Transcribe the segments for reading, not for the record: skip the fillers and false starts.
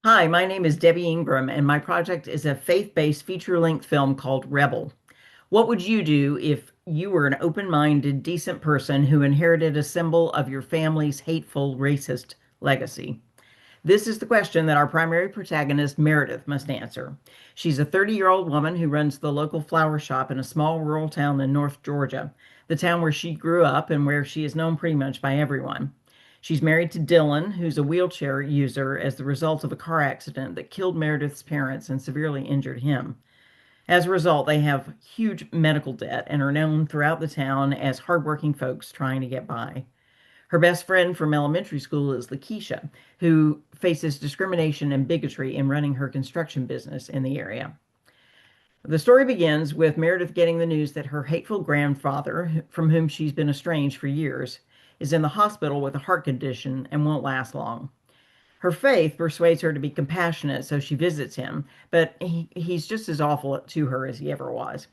Hi, my name is Debbie Ingram, and my project is a faith-based feature-length film called Rebel. What would you do if you were an open-minded, decent person who inherited a symbol of your family's hateful, racist legacy? This is the question that our primary protagonist, Meredith, must answer. She's a 30-year-old woman who runs the local flower shop in a small rural town in North Georgia, the town where she grew up and where she is known pretty much by everyone. She's married to Dylan, who's a wheelchair user as the result of a car accident that killed Meredith's parents and severely injured him. As a result, they have huge medical debt and are known throughout the town as hardworking folks trying to get by. Her best friend from elementary school is Lakeisha, who faces discrimination and bigotry in running her construction business in the area. The story begins with Meredith getting the news that her hateful grandfather, from whom she's been estranged for years, is in the hospital with a heart condition and won't last long. Her faith persuades her to be compassionate, so she visits him, but he's just as awful to her as he ever was.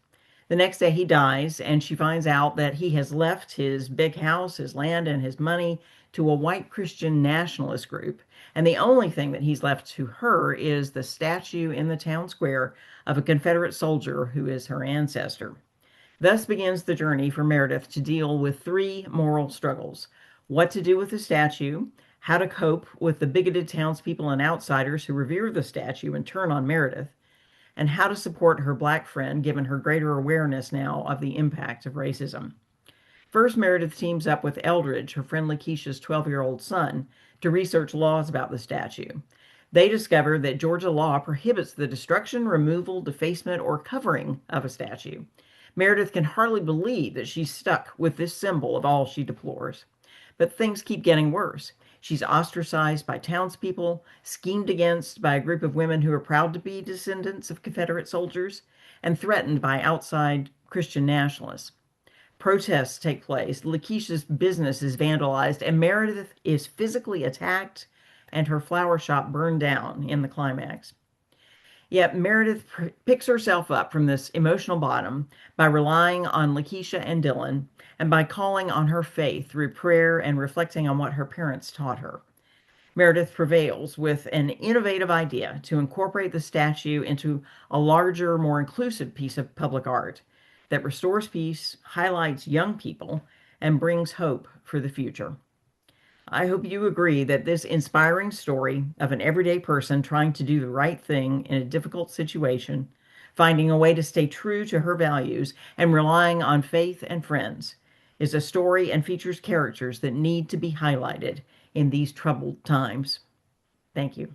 The next day he dies, and she finds out that he has left his big house, his land, and his money to a white Christian nationalist group. And the only thing that he's left to her is the statue in the town square of a Confederate soldier who is her ancestor. Thus begins the journey for Meredith to deal with three moral struggles: what to do with the statue, how to cope with the bigoted townspeople and outsiders who revere the statue and turn on Meredith, and how to support her black friend given her greater awareness now of the impact of racism. First, Meredith teams up with Eldridge, her friend Lakeisha's 12-year-old son, to research laws about the statue. They discover that Georgia law prohibits the destruction, removal, defacement, or covering of a statue. Meredith can hardly believe that she's stuck with this symbol of all she deplores. But things keep getting worse. She's ostracized by townspeople, schemed against by a group of women who are proud to be descendants of Confederate soldiers, and threatened by outside Christian nationalists. Protests take place, Lakeisha's business is vandalized, and Meredith is physically attacked and her flower shop burned down in the climax. Yet Meredith picks herself up from this emotional bottom by relying on Lakeisha and Dylan and by calling on her faith through prayer and reflecting on what her parents taught her. Meredith prevails with an innovative idea to incorporate the statue into a larger, more inclusive piece of public art that restores peace, highlights young people, and brings hope for the future. I hope you agree that this inspiring story of an everyday person trying to do the right thing in a difficult situation, finding a way to stay true to her values, and relying on faith and friends, is a story and features characters that need to be highlighted in these troubled times. Thank you.